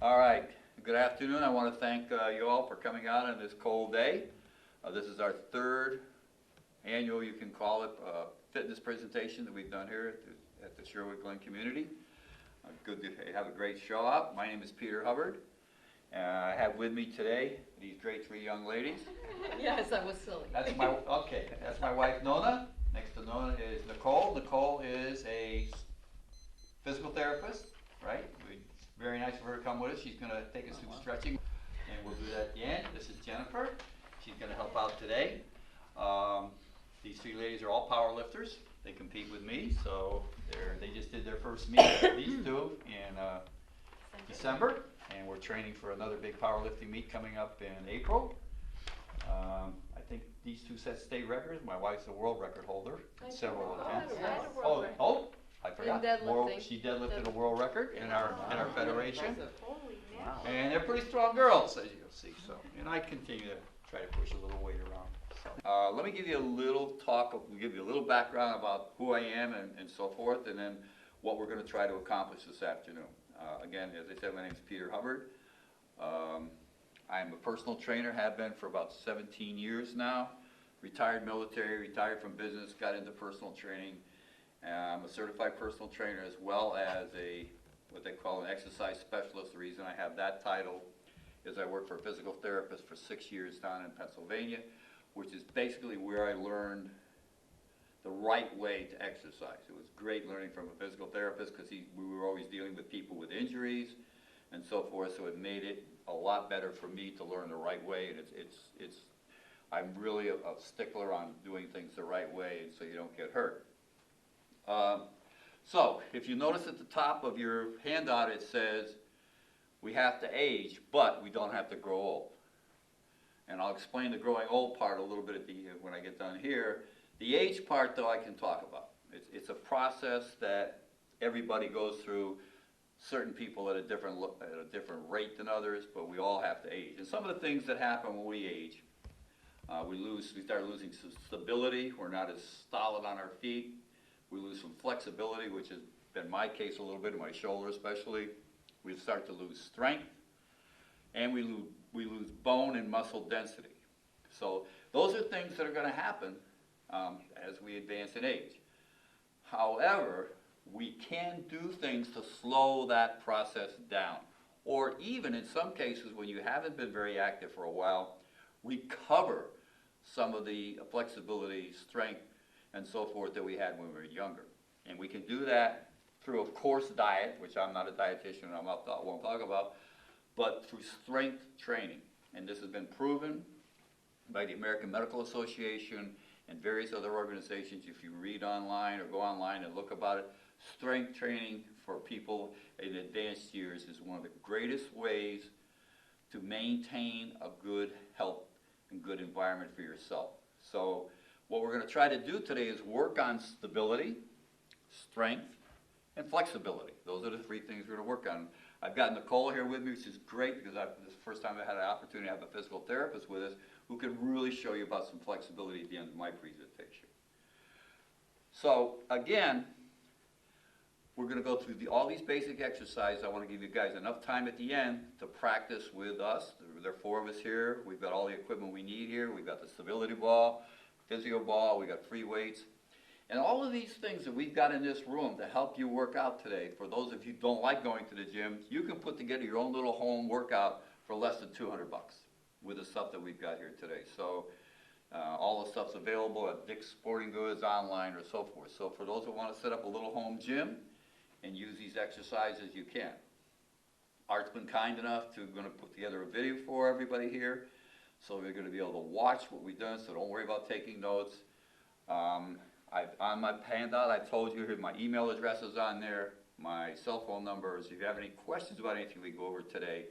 All right, good afternoon. I want to thank you all for coming out on this cold day. This is our third annual, you can call it, fitness presentation that we've done here at the Sherwood Glen community. Good to have a great show up. My name is Peter Hubbard. I have with me today these great three young ladies. Yes, I was silly. That's my wife Nona. Next to Nona is Nicole. Nicole is a physical therapist, right? Very nice for her to come with us. She's going to take us through stretching, and we'll do that at the end. This is Jennifer. She's going to help out today. These three ladies are all power lifters. They compete with me, so they just did their first meet, these two, in December, and we're training for another big powerlifting meet coming up in April. I think these two set state records. My wife's a world record holder at several events. I forgot. She deadlifted a world record in our Holy federation. wow. And they're pretty strong girls, as you'll see. So, and I continue to try to push a little weight around. So, let me give you a little give you a little background about who I am and so forth, and then what we're going to try to accomplish this afternoon. Again, as I said, my name is Peter Hubbard. I'm a personal trainer, have been for about 17 years now. Retired military, retired from business, got into personal training. I'm a certified personal trainer as well as what they call an exercise specialist. The reason I have that title is I worked for a physical therapist for 6 years down in Pennsylvania, which is basically where I learned the right way to exercise. It was great learning from a physical therapist because we were always dealing with people with injuries and so forth, so it made it a lot better for me to learn the right way, and I'm really a stickler on doing things the right way and so you don't get hurt. So, if you notice at the top of your handout it says, we have to age, but we don't have to grow old. And I'll explain the growing old part a little bit when I get done here. The age part, though, I can talk about. It's a process that everybody goes through, certain people at a different rate than others, but we all have to age. And some of the things that happen when we age, we start losing stability, we're not as solid on our feet. We lose some flexibility, which has been my case a little bit, in my shoulder especially. We start to lose strength, and we lose bone and muscle density. So those are things that are going to happen as we advance in age. However, we can do things to slow that process down, or even in some cases when you haven't been very active for a while, recover some of the flexibility, strength, and so forth that we had when we were younger. And we can do that through, of course, diet, which I'm not a dietitian and I won't talk about, but through strength training. And this has been proven by the American Medical Association and various other organizations. If you read online or go online and look about it, strength training for people in advanced years is one of the greatest ways to maintain a good health and good environment for yourself. So what we're going to try to do today is work on stability, strength, and flexibility. Those are the three things we're going to work on. I've got Nicole here with me, which is great because this is the first time I had an opportunity to have a physical therapist with us who can really show you about some flexibility at the end of my presentation. So again, we're going to go through all these basic exercises. I want to give you guys enough time at the end to practice with us. There are 4 of us here. We've got all the equipment we need here. We've got the stability ball, physio ball, we got free weights, and all of these things that we've got in this room to help you work out today. For those of you who don't like going to the gym, you can put together your own little home workout for less than $200 with the stuff that we've got here today. So all the stuff's available at Dick's Sporting Goods, online, or so forth. So for those who want to set up a little home gym and use these exercises, you can. Art's been kind enough to put together a video for everybody here. So you're going to be able to watch what we've done, so don't worry about taking notes. On my handout, I told you here, my email address is on there, my cell phone numbers. If you have any questions about anything we go over today,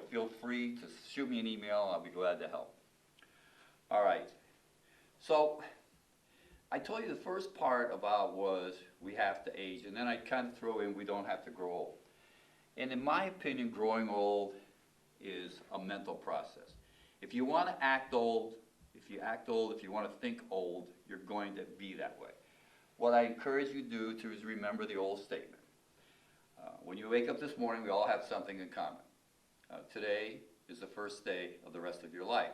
feel free to shoot me an email. I'll be glad to help. All right. So I told you the first part about was we have to age, and then I kind of throw in we don't have to grow old. And in my opinion, growing old is a mental process. If you want to act old, if you want to think old, you're going to be that way. what I encourage you to do is remember the old statement. When you wake up this morning, we all have something in common. Today is the first day of the rest of your life.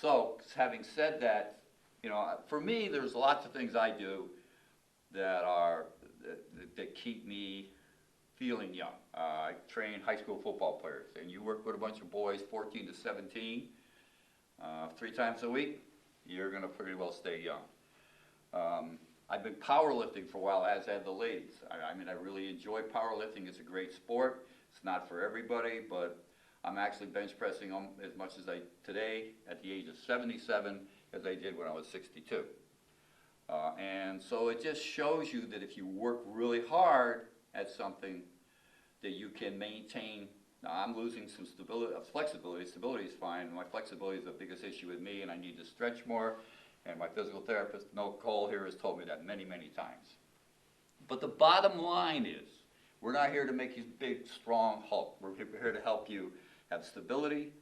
So, having said that, you know, for me, there's lots of things I do that keep me feeling young. I train high school football players, and you work with a bunch of boys 14 to 17, 3 times a week, you're going to pretty well stay young. I've been powerlifting for a while, as have the ladies. I mean, I really enjoy powerlifting. It's a great sport. It's not for everybody, but I'm actually bench pressing as much as today at the age of 77 as I did when I was 62. And so it just shows you that if you work really hard at something, that you can maintain. Now, I'm losing some flexibility. Stability is fine. My flexibility is the biggest issue with me, and I need to stretch more. And my physical therapist, Cole here, has told me that many, many times. But the bottom line is, we're not here to make you big, strong Hulk. We're here to help you have stability,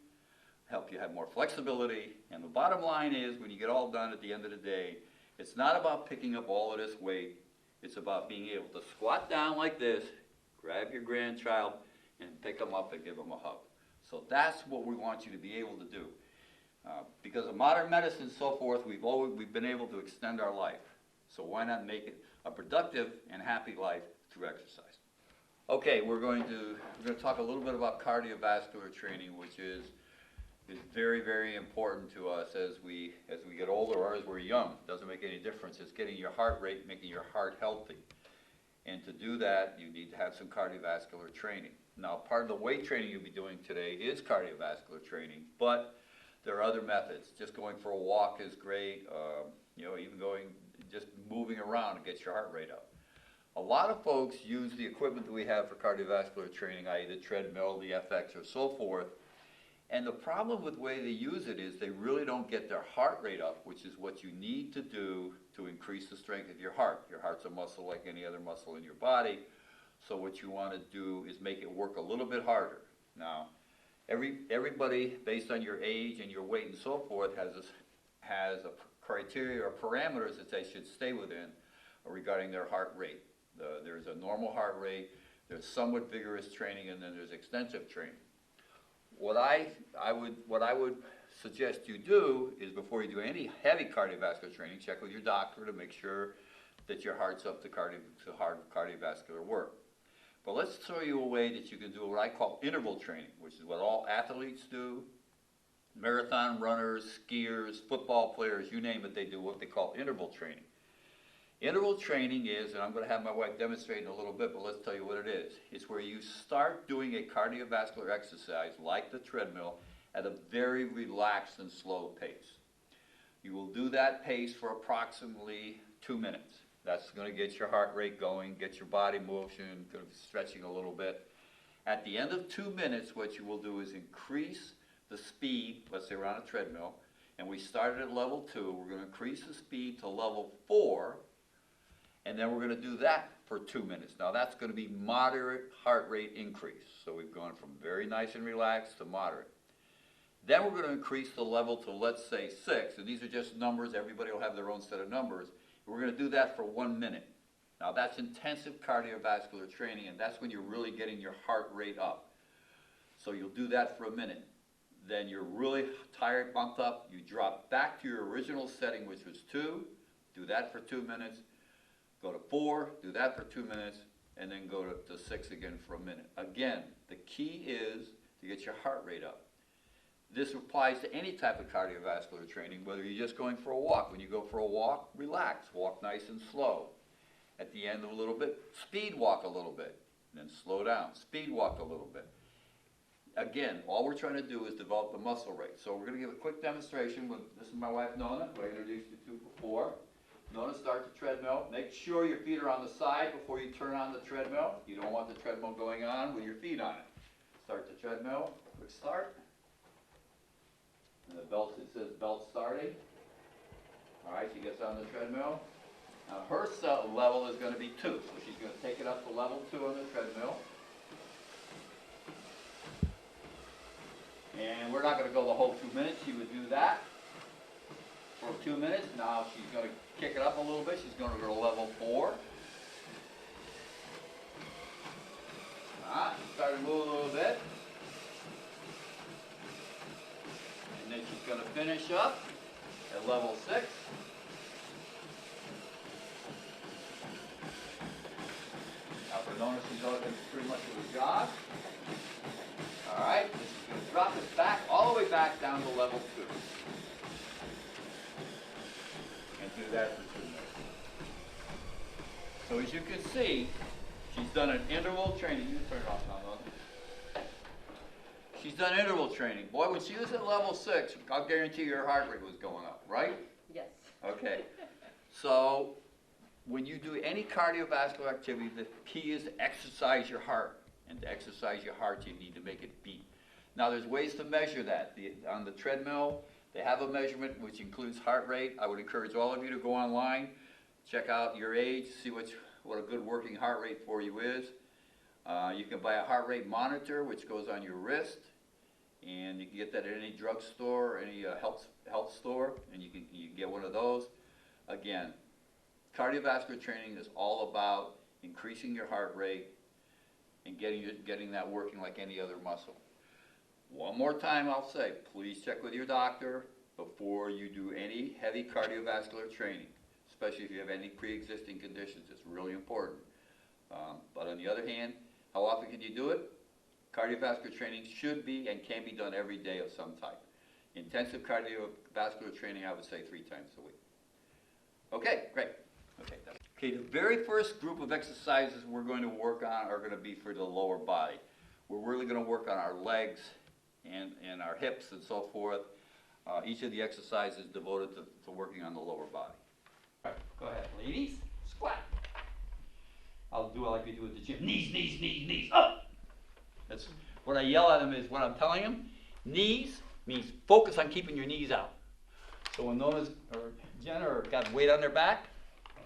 help you have more flexibility. And the bottom line is, when you get all done at the end of the day, it's not about picking up all of this weight. It's about being able to squat down like this, grab your grandchild, and pick them up and give them a hug. So that's what we want you to be able to do. Because of modern medicine and so forth, we've been able to extend our life. So why not make it a productive and happy life through exercise? Okay, we're going to talk a little bit about cardiovascular training, which is very, very important to us as we get older or as we're young. It doesn't make any difference. It's getting your heart rate, making your heart healthy. And to do that, you need to have some cardiovascular training. Now, part of the weight training you'll be doing today is cardiovascular training, but there are other methods. Just going for a walk is great. You know, even just moving around to get your heart rate up. A lot of folks use the equipment that we have for cardiovascular training, i.e. the treadmill, the FX, or so forth. And the problem with the way they use it is they really don't get their heart rate up, which is what you need to do to increase the strength of your heart. Your heart's a muscle like any other muscle in your body. So what you want to do is make it work a little bit harder. Now, everybody, based on your age and your weight and so forth, has a criteria or parameters that they should stay within regarding their heart rate. There's a normal heart rate, there's somewhat vigorous training, and then there's extensive training. What I would suggest you do is, before you do any heavy cardiovascular training, check with your doctor to make sure that your heart's up to cardiovascular work. But let's show you a way that you can do what I call interval training, which is what all athletes do. Marathon runners, skiers, football players, you name it, they do what they call interval training. Interval training is, and I'm going to have my wife demonstrate in a little bit, but let's tell you what it is. It's where you start doing a cardiovascular exercise, like the treadmill, at a very relaxed and slow pace. You will do that pace for approximately 2 minutes. That's going to get your heart rate going, get your body motion, kind of stretching a little bit. At the end of 2 minutes, what you will do is increase the speed. Let's say we're on a treadmill, and we started at level 2. We're going to increase the speed to level 4, and then we're going to do that for 2 minutes. Now, that's going to be moderate heart rate increase. So we've gone from very nice and relaxed to moderate. Then we're going to increase the level to, let's say, 6. And these are just numbers. Everybody will have their own set of numbers. We're going to do that for 1 minute. Now, that's intensive cardiovascular training, and that's when you're really getting your heart rate up. So you'll do that for 1 minute. Then you're really tired, bumped up. You drop back to your original setting, which was 2. Do that for 2 minutes. Go to 4. Do that for 2 minutes. And then go to 6 again for 1 minute. Again, the key is to get your heart rate up. This applies to any type of cardiovascular training, whether you're just going for a walk. When you go for a walk, relax. Walk nice and slow. At the end of a little bit, speed walk a little bit. And then slow down. Speed walk a little bit. Again, all we're trying to do is develop the muscle rate. So we're going to give a quick demonstration. This is my wife, Nona, who I introduced you to before. Nona, start the treadmill. Make sure your feet are on the side before you turn on the treadmill. You don't want the treadmill going on with your feet on it. Start the treadmill. Quick start. And the belt, it says belt starting. All right, she gets on the treadmill. Now her level is going to be 2, so she's going to take it up to level 2 on the treadmill. And we're not going to go the whole 2 minutes. She would do that for 2 minutes. Now she's going to kick it up a little bit. She's going to go to level 4. Start to move a little bit. And then she's going to finish up at level 6. Now for notice, she's always pretty much of a jog. All right, this is going to drop it back, all the way back down to level 2. And do that for 2 minutes. So as you can see, she's done an interval training. You can turn it off now, though. She's done interval training. Boy, when she was at level 6, I'll guarantee your heart rate was going up, right? Yes. Okay. So when you do any cardiovascular activity, the key is to exercise your heart. And to exercise your heart, you need to make it beat. Now, there's ways to measure that. On the treadmill, they have a measurement which includes heart rate. I would encourage all of you to go online, check out your age, see what a good working heart rate for you is. You can buy a heart rate monitor, which goes on your wrist, and you can get that at any drugstore or any health store, and you can get one of those. Again, cardiovascular training is all about increasing your heart rate and getting that working like any other muscle. One more time I'll say, please check with your doctor before you do any heavy cardiovascular training, especially if you have any pre-existing conditions. It's really important. But on the other hand, how often can you do it? Cardiovascular training should be and can be done every day of some type. Intensive cardiovascular training, I would say 3 times a week. Okay, great. Okay, the very first group of exercises we're going to work on are going to be for the lower body. We're really going to work on our legs and our hips and so forth. Each of the exercises devoted to working on the lower body. All right, go ahead, ladies. Squat. I'll do it like we do at the gym. Knees, knees, knees, knees, up. That's what I yell at them is what I'm telling them. Knees means focus on keeping your knees out. So when Nona's or Jenna got weight on their back,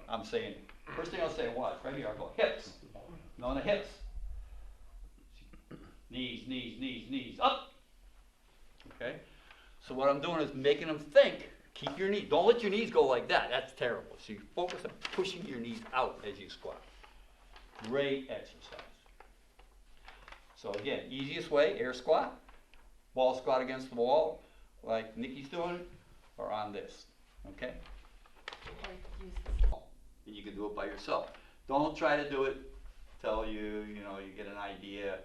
I'm saying, first thing I'll say, watch, right here, I'll go hips. Nona, hips. Knees, knees, knees, knees, up. Okay? So what I'm doing is making them think, keep your knees, don't let your knees go like that, that's terrible. So you focus on pushing your knees out as you squat. Great exercise. So again, easiest way, air squat, ball squat against the wall, like Nikki's doing, or on this, okay? And you can do it by yourself. Don't try to do it till you get an idea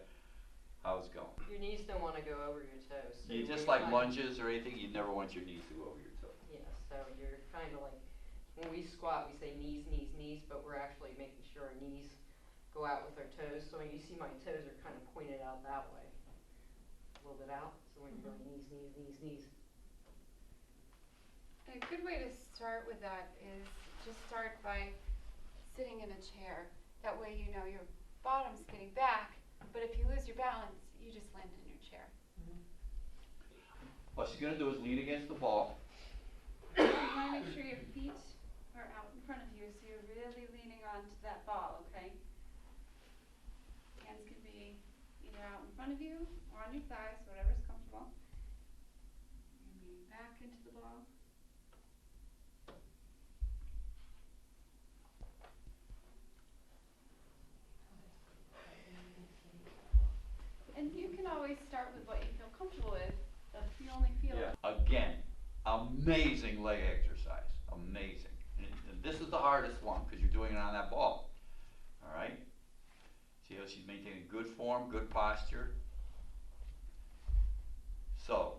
how it's going. Your knees don't want to go over your toes. So You just like lunges or anything, you never want your knees to go over your toes. Yeah, so you're kind of like, when we squat, we say knees, knees, knees, but we're actually making sure our knees go out with our toes. So when you see my toes are kind of pointed out that way, a little bit out. So when you're going knees, knees, knees, knees. And a good way to start with that is just start by sitting in a chair. That way you know your bottom's getting back, but if you lose your balance, you just land in your chair. What she's going to do is lean against the ball. You want to make sure your feet are out in front of you, so you're really leaning onto that ball, okay? Hands can be either out in front of you or on your thighs, whatever's comfortable. You're leaning back into the ball. And you can always start with what you feel comfortable with. That's the only feeling. Yeah. Again, amazing leg exercise. Amazing. And this is the hardest one because you're doing it on that ball. All right? See how she's maintaining good form, good posture. So,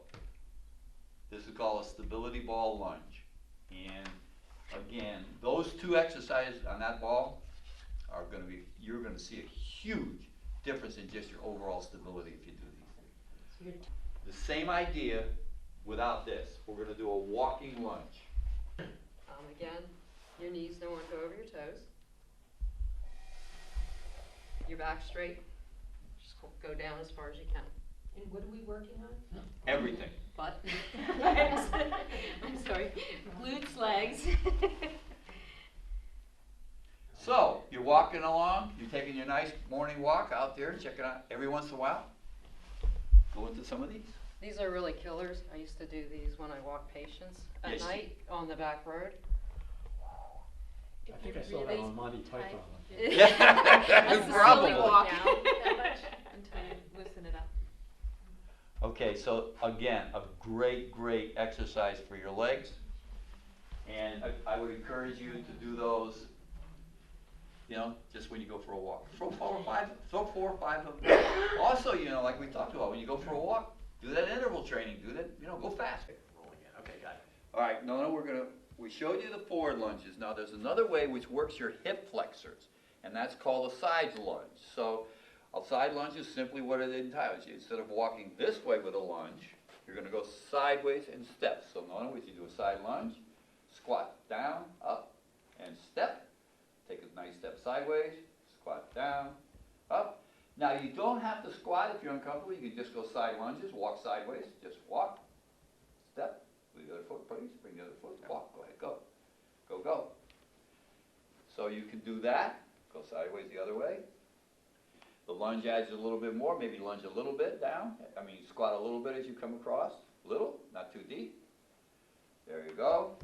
this is called a stability ball lunge. And again, those 2 exercises on that ball are going to be, you're going to see a huge difference in just your overall stability if you do these things. The same idea without this. We're going to do a walking lunge. Again, your knees don't want to go over your toes. Your back straight. Just go down as far as you can. And what are we working on? Everything. Butt, legs. I'm sorry. Glutes, legs. So, you're walking along, you're taking your nice morning walk out there, checking out every once in a while. Go into some of these. These are really killers. I used to do these when I walked patients at Yes. night on the back road. I think I saw that on Monty Python. Yeah, probably. Walk down that much until you loosen it up. Okay, so again, a great, great exercise for your legs. And I would encourage you to do those, you know, just when you go for a walk. Throw 4 or 5 of them. Also, you know, like we talked about, when you go for a walk, do that interval training, do that, you know, go fast. Roll again. Okay, got it. All right, no, we showed you the forward lunges. Now there's another way which works your hip flexors, and that's called a side lunge. So a side lunge is simply what it entitles you. Instead of walking this way with a lunge, you're gonna go sideways and step. So notice you do a side lunge, squat down, up, and step. Take a nice step sideways, squat down, up. Now you don't have to squat if you're uncomfortable. You can just go side lunges, walk sideways, just walk, step. With the other foot, please. Bring the other foot. Walk. Go ahead. Go. Go, go. So you can do that. Go sideways the other way. The lunge adds a little bit more. Maybe lunge a little bit down. I mean, squat a little bit as you come across. Little, not too deep. There you go.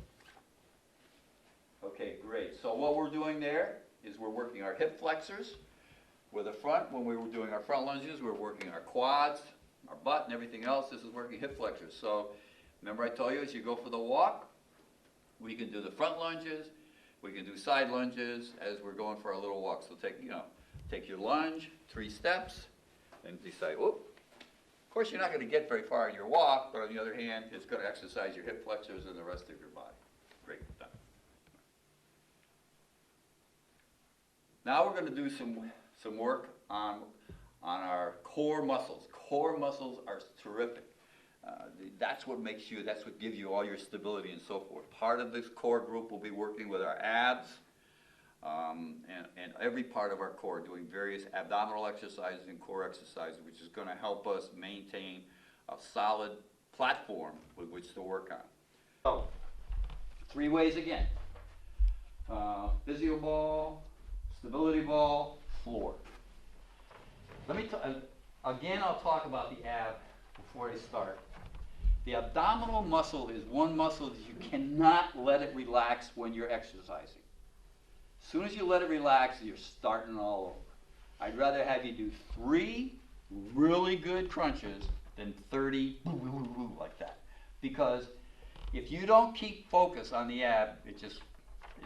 Okay, great. So what we're doing there is we're working our hip flexors. With the front, when we were doing our front lunges, we're working our quads, our butt, and everything else. This is working hip flexors. So remember I told you as you go for the walk, we can do the front lunges, we can do side lunges as we're going for our little walk. So take your lunge, 3 steps, and decide, whoop. Of course, you're not going to get very far in your walk, but on the other hand, it's going to exercise your hip flexors and the rest of your body. Great, done. Now we're going to do some work on our core muscles. Core muscles are terrific. That's what makes you, that's what gives you all your stability and so forth. Part of this core group will be working with our abs and every part of our core, doing various abdominal exercises and core exercises, which is going to help us maintain a solid platform with which to work on. So, 3 ways again. Physio ball, stability ball, floor. Let me again, I'll talk about the ab before I start. The abdominal muscle is one muscle that you cannot let it relax when you're exercising. As soon as you let it relax, you're starting all over. I'd rather have you do 3 really good crunches than 30 like that. Because if you don't keep focus on the ab, it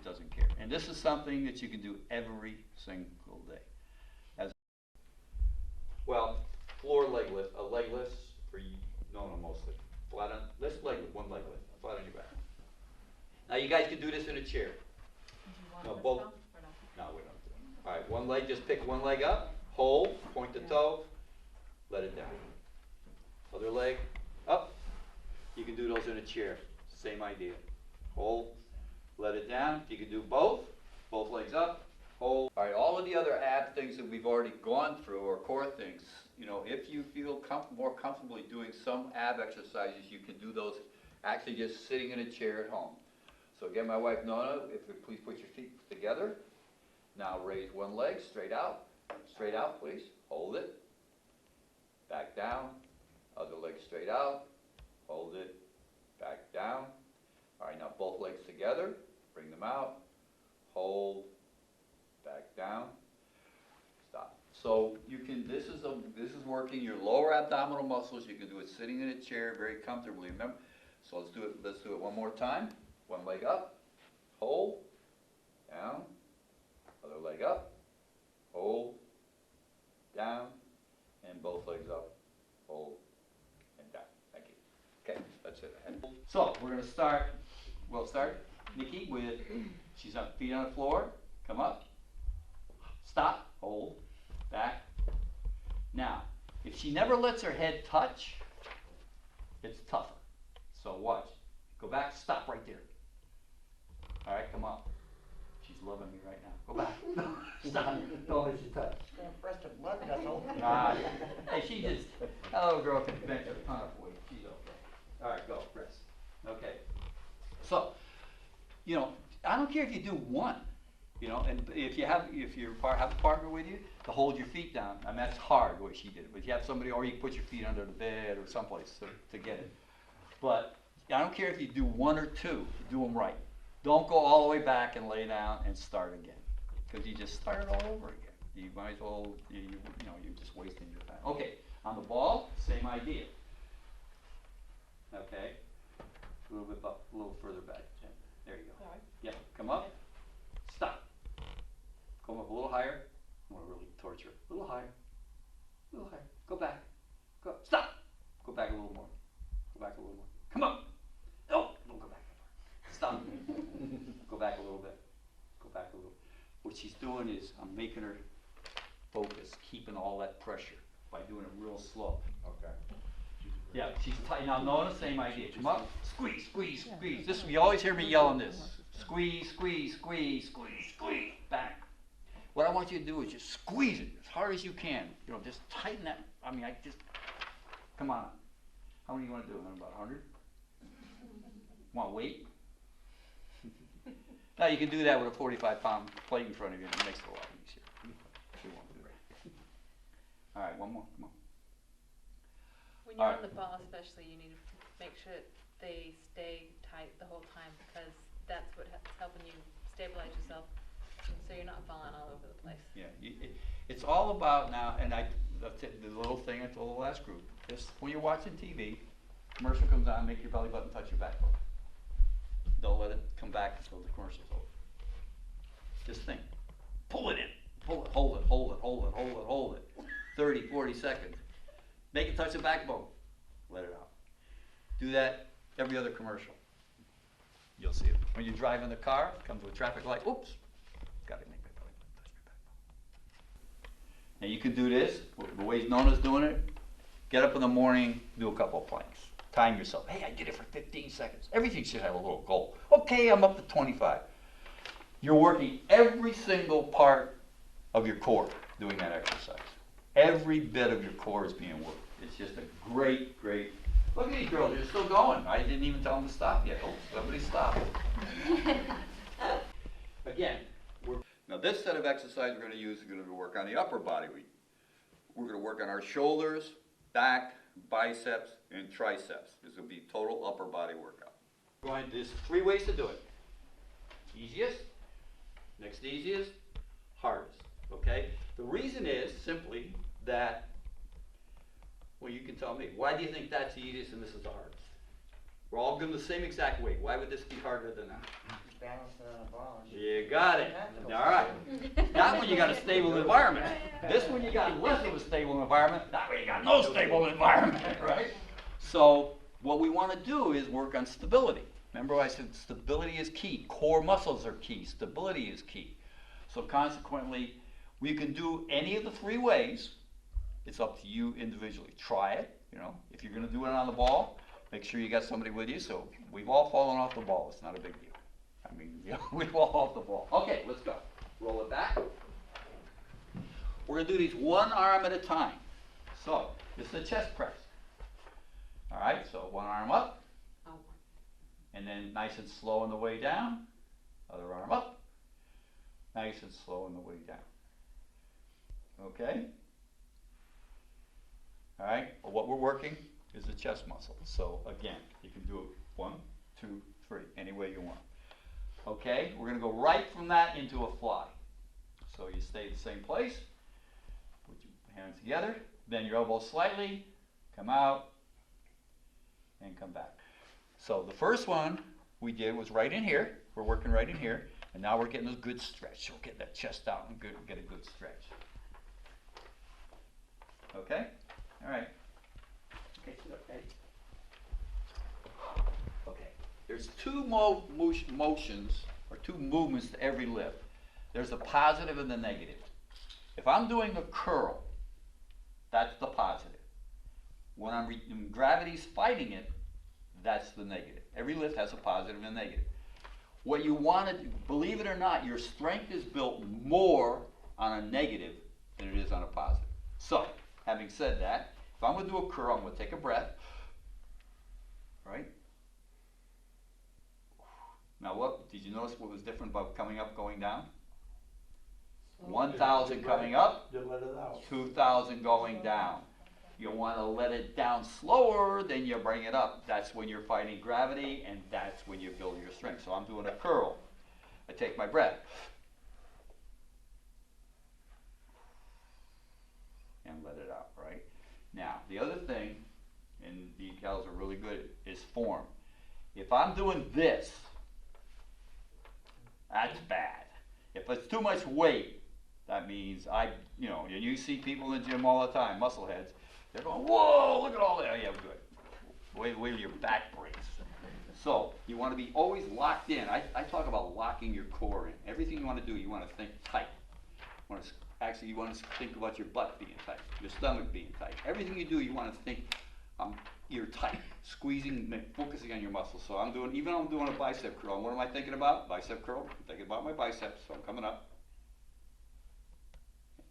doesn't care. And this is something that you can do every single day. Well, floor leg lift, a leg lift for you, no, mostly. Flat on, let's leg lift, one leg lift, flat on your back. Now you guys can do this in a chair. No, both. No, we don't do it. All right, one leg, just pick one leg up, hold, point the toe, let it down. Other leg, up. You can do those in a chair, same idea. Hold, let it down. You can do both legs up, hold. All right, all of the other ab things that we've already gone through, or core things, you know, if you feel more comfortably doing some ab exercises, you can do those actually just sitting in a chair at home. So again, my wife Nona, if you please put your feet together. Now raise one leg straight out, please. Hold it. Back down. Other leg straight out. Hold it. Back down. All right, now both legs together. Bring them out. Hold. Back down. Stop. So you can. This is working your lower abdominal muscles. You can do it sitting in a chair very comfortably. Remember. So let's do it. Let's do it one more time. One leg up. Hold. Down. Other leg up. Hold. Down. And both legs up. Hold. And down. Thank you. Okay, that's it. So we're going to start. We'll start, Nikki, with she's on feet on the floor. Come up. Stop. Hold. Back. Now, if she never lets her head touch, it's tougher. So watch. Go back. Stop right there. All right, come up. She's loving me right now. Go back. Stop. Don't let you touch. Rest of blood vessel. Hey, she just, that little girl can bench a ton of weight. She's okay. All right, go. Rest. Okay. So, you know, I don't care if you do one. You know, and if you have a partner with you to hold your feet down, I mean that's hard the way she did it. But you have somebody, or you can put your feet under the bed or someplace to get it. But I don't care if you do 1 or 2, do them right. Don't go all the way back and lay down and start again, because you just start all over again. You might as well, you know, you're just wasting your time. Okay, on the ball, same idea. Okay, a little bit up, a little further back, Jen. There you go. Yeah, come up, stop. Come up a little higher. I want to really torture. A little higher, a little higher. Go back. Go, stop. Go back a little more. Go back a little more. Come up. No, don't go back that far. Stop. Go back a little bit. Go back a little. What she's doing is I'm making her focus, keeping all that pressure by doing it real slow. Okay. Yeah, she's tight. Now notice, same idea. Come up, squeeze, squeeze, squeeze. This, you always hear me yelling this. Squeeze, squeeze, squeeze, squeeze, squeeze. Back. What I want you to do is just squeeze it as hard as you can. You know, just tighten that. I mean, come on. How many you want to do? About 100? Want weight? Now you can do that with a 45-pound plate in front of you, and it makes it a lot easier. You won't do that. All right, one more. Come on. When you're Alright. on the ball especially, you need to make sure that they stay tight the whole time, because that's what's helping you stabilize yourself, so you're not falling all over the place. Yeah, it's all about now, and the little thing I told the last group, is when you're watching TV, commercial comes on, make your belly button touch your backbone. Don't let it come back until the commercial's over. Just think, pull it in, pull it, hold it, hold it, hold it, hold it, hold it. 30, 40 seconds. Make it touch the backbone, let it out. Do that every other commercial. You'll see it. When you're driving the car, come to a traffic light, oops, gotta make my belly button touch my backbone. Now you can do this, the way Nona's doing it, get up in the morning, do a couple of planks. Time yourself. Hey, I did it for 15 seconds. Everything should have a little goal. Okay, I'm up to 25. You're working every single part of your core doing that exercise. Every bit of your core is being worked. It's just a great, look at these girls, they're still going. I didn't even tell them to stop yet. Oh, somebody stopped. Again, now this set of exercises we're going to use is going to work on the upper body. We're going to work on our shoulders, back, biceps, and triceps. This will be total upper body workout. There's 3 ways to do it. Easiest, next easiest, hardest, okay? The reason is simply that, well, you can tell me, why do you think that's the easiest and this is the hardest? We're all going the same exact weight. Why would this be harder than that? Balancing on a ball. You got it. All right. That one you got a stable environment. This one you got less of a stable environment. That way you got no stable environment, right? So what we want to do is work on stability. Remember I said stability is key. Core muscles are key. Stability is key. So consequently, we can do any of the 3 ways. It's up to you individually. Try it. You know, if you're going to do it on the ball, make sure you got somebody with you. So we've all fallen off the ball. It's not a big deal. I mean, you know, we fall off the ball. Okay, let's go. Roll it back. We're going to do these one arm at a time. So, this is a chest press. All right, so one arm up. Oh, And then nice and slow on the way down. Other arm up. Nice and slow on the way down. Okay? All right, well, what we're working is the chest muscle. So, again, you can do it 1, 2, 3, any way you want. Okay, we're going to go right from that into a fly. So you stay in the same place, put your hands together, bend your elbows slightly, come out, and come back. So the first one we did was right in here. We're working right in here, and now we're getting a good stretch. So we'll get that chest out and get a good stretch. Okay? All right. Okay, okay. Okay. There's 2 motions, or 2 movements to every lift. There's a positive and the negative. If I'm doing a curl, that's the positive. When when gravity's fighting it, that's the negative. Every lift has a positive and a negative. What you want to do, believe it or not, your strength is built more on a negative than it is on a positive. So, having said that, if I'm going to do a curl, I'm going to take a breath. Right? Now what, did you notice what was different about coming up, going down? 1,000 coming up, Just let it out. 2,000 going down. You want to let it down slower, then you bring it up. That's when you're fighting gravity, and that's when you build your strength. So I'm doing a curl. I take my breath. And let it out, right? Now, the other thing, and the gals are really good, is form. If I'm doing this, that's bad. If it's too much weight, that means and you see people in the gym all the time, muscle heads, they're going, whoa, look at all that. Yeah, good. Wait till your back breaks. So, you want to be always locked in. I talk about locking your core in. Everything you want to do, you want to think tight. You want to think about your butt being tight, your stomach being tight. Everything you do, you want to think you're tight, squeezing, focusing on your muscles. So I'm doing a bicep curl. And what am I thinking about? Bicep curl. I'm thinking about my biceps, so I'm coming up.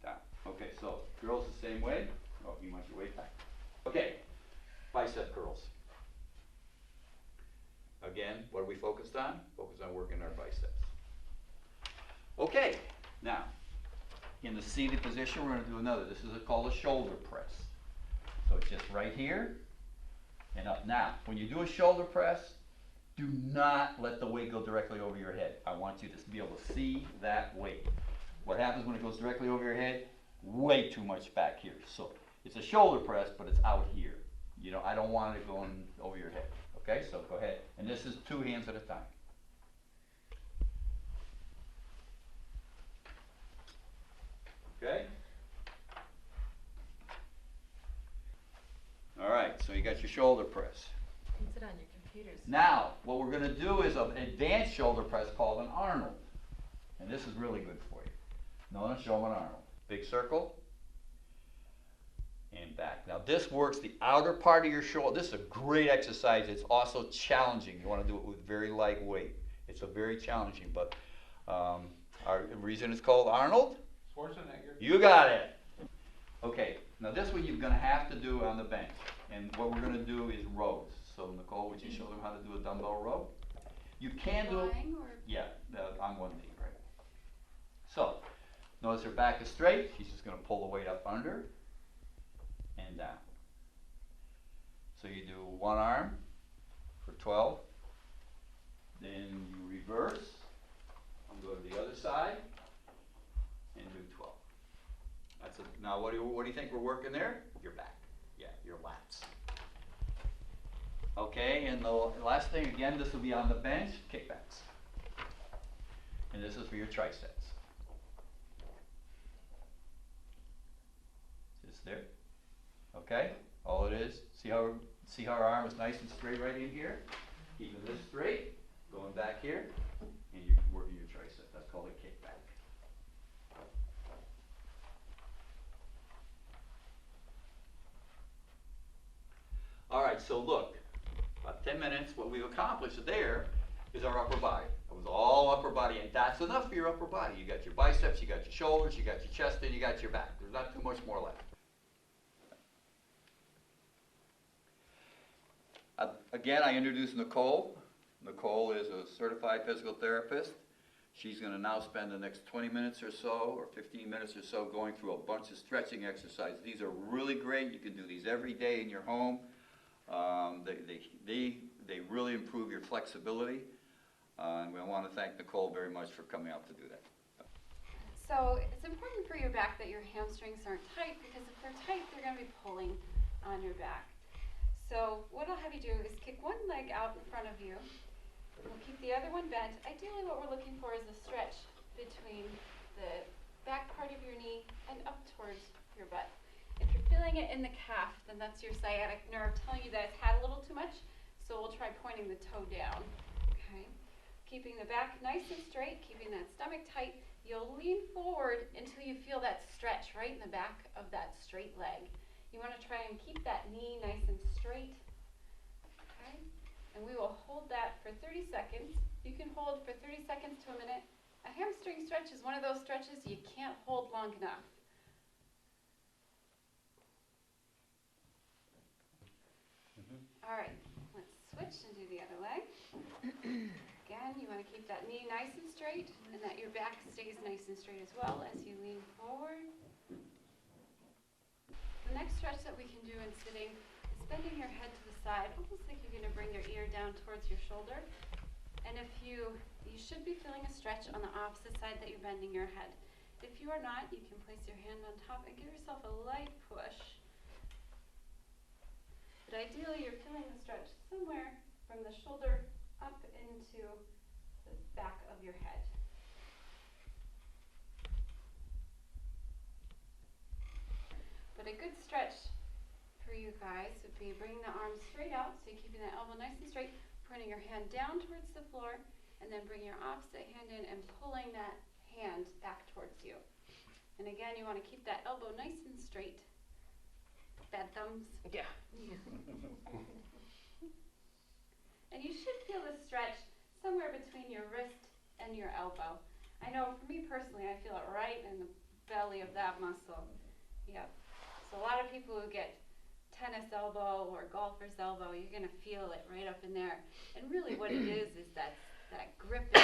Down. Okay, so curls the same way. Oh, you want your weight back. Okay, bicep curls. Again, what are we focused on? Focused on working our biceps. Okay, now, in the seated position, we're going to do another. This is called a shoulder press. So it's just right here and up. Now, when you do a shoulder press, do not let the weight go directly over your head. I want you to be able to see that weight. What happens when it goes directly over your head? Way too much back here. So it's a shoulder press, but it's out here. I don't want it going over your head. Okay, so go ahead. And this is 2 hands at a time. Okay? All right, so you got your shoulder press. You can sit on your computers. Now, what we're going to do is an advanced shoulder press called an Arnold. And this is really good for you. Known as Showman Arnold. Big circle. And back. Now this works the outer part of your shoulder. This is a great exercise. It's also challenging. You want to do it with very light weight. It's a very challenging, but our reason it's called Arnold? Schwarzenegger. You got it. Okay, now this one you're going to have to do on the bench. And what we're going to do is rows. So Nicole, would you show them how to do a dumbbell row? You can do it. Lying or? Yeah, on one knee, right? So, notice her back is straight. She's just going to pull the weight up under and down. So you do one arm for 12. Then you reverse and go to the other side and do 12. Now what do you think we're working there? Your back. Yeah, your lats. Okay, and the last thing, again, this will be on the bench, kickbacks. And this is for your triceps. Just there. Okay, all it is, see how our arm is nice and straight right in here? Keeping this straight, going back here, and you're working your tricep. That's called a kickback. All right, so look, about 10 minutes, what we've accomplished there is our upper body. It was all upper body, and that's enough for your upper body. You got your biceps, you got your shoulders, you got your chest, and you got your back. There's not too much more left. Again, I introduced Nicole. Nicole is a certified physical therapist. She's going to now spend the next 20 minutes or so, or 15 minutes or so, going through a bunch of stretching exercises. These are really great. You can do these every day in your home. They really improve your flexibility. And we want to thank Nicole very much for coming out to do that. So it's important for your back that your hamstrings aren't tight, because if they're tight, they're going to be pulling on your back. So what I'll have you do is kick one leg out in front of you. We'll keep the other one bent. Ideally what we're looking for is a stretch between the back part of your knee and up towards your butt. If you're feeling it in the calf, then that's your sciatic nerve telling you that it's had a little too much, so we'll try pointing the toe down. Okay? Keeping the back nice and straight, keeping that stomach tight. You'll lean forward until you feel that stretch right in the back of that straight leg. You want to try and keep that knee nice and straight. Okay? And we will hold that for 30 seconds. You can hold for 30 seconds to a minute. A hamstring stretch is one of those stretches you can't hold long enough. All right, let's switch and do the other leg. Again, you want to keep that knee nice and straight, and that your back stays nice and straight as well as you lean forward. The next stretch that we can do in sitting is bending your head to the side, almost like you're gonna bring your ear down towards your shoulder. And if you should be feeling a stretch on the opposite side that you're bending your head. If you are not, you can place your hand on top and give yourself a light push. But ideally, you're feeling the stretch somewhere from the shoulder up into the back of your head. But a good stretch for you guys would be bringing the arms straight out, so you're keeping that elbow nice and straight, pointing your hand down towards the floor, and then bring your opposite hand in and pulling that hand back towards you. And again, you want to keep that elbow nice and straight. Bad thumbs. Yeah. And you should feel the stretch somewhere between your wrist and your elbow. I know for me personally, I feel it right in the belly of that muscle. Yep. So a lot of people who get tennis elbow or golfer's elbow, you're going to feel it right up in there. And really what it is that gripping.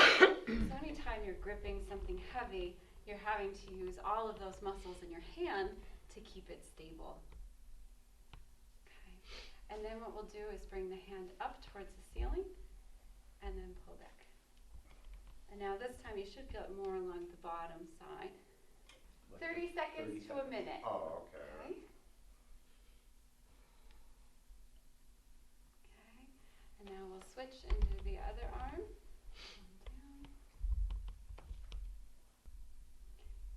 So anytime you're gripping something heavy, you're having to use all of those muscles in your hand to keep it stable. Okay. And then what we'll do is bring the hand up towards the ceiling and then pull back. And now this time you should feel it more along the bottom side. 30 seconds to a minute. Oh, okay. Okay. Okay. And now we'll switch into the other arm. Down.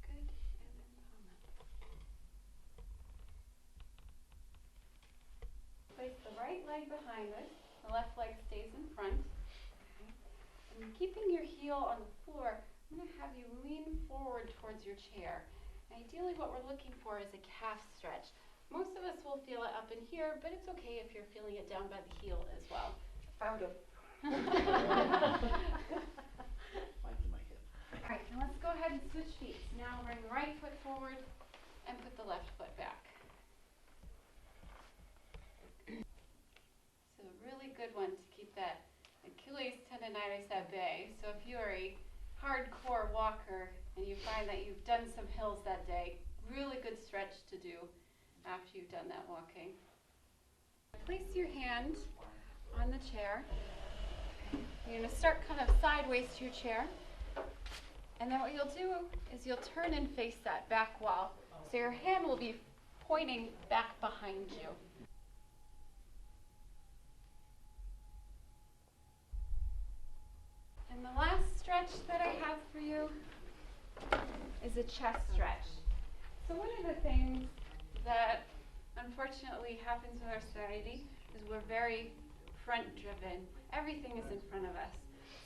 Good. And then palm up. Place the right leg behind us. The left leg stays in front. Okay. And keeping your heel on the floor, I'm going to have you lean forward towards your chair. Ideally what we're looking for is a calf stretch. Most of us will feel it up in here, but it's okay if you're feeling it down by the heel as well. Found him. Mine's in my head. Alright, now let's go ahead and switch feet. So now bring the right foot forward and put the left foot back. So a really good one to keep that Achilles tendonitis at bay. So if you are a hardcore walker and you find that you've done some hills that day, really good stretch to do after you've done that walking. Place your hand on the chair. You're going to start kind of sideways to your chair. And then what you'll do is you'll turn and face that back wall. So your hand will be pointing back behind you. And the last stretch that I have for you is a chest stretch. So one of the things that unfortunately happens in our society is we're very front driven. Everything is in front of us.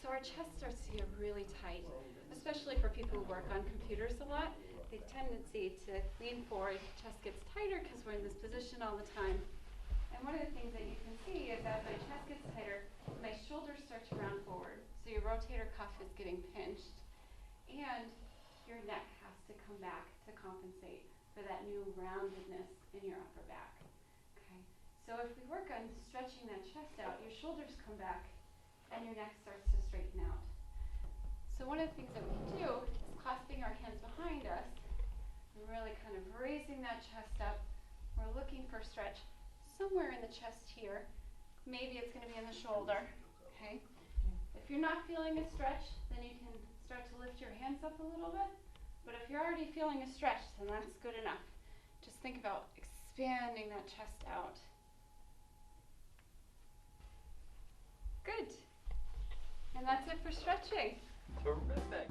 So our chest starts to get really tight, especially for people who work on computers a lot. The tendency to lean forward, chest gets tighter because we're in this position all the time. And one of the things that you can see is as my chest gets tighter, my shoulders start to round forward. So your rotator cuff is getting pinched, and your neck has to come back to compensate for that new roundedness in your upper back. Okay. So if we work on stretching that chest out, your shoulders come back and your neck starts to straighten out. So one of the things that we can do is clasping our hands behind us and really kind of raising that chest up. We're looking for stretch somewhere in the chest here. Maybe it's going to be in the shoulder. Okay. If you're not feeling a stretch, then you can start to lift your hands up a little bit. But if you're already feeling a stretch, then that's good enough. Just think about expanding that chest out. Good. And that's it for stretching. Terrific.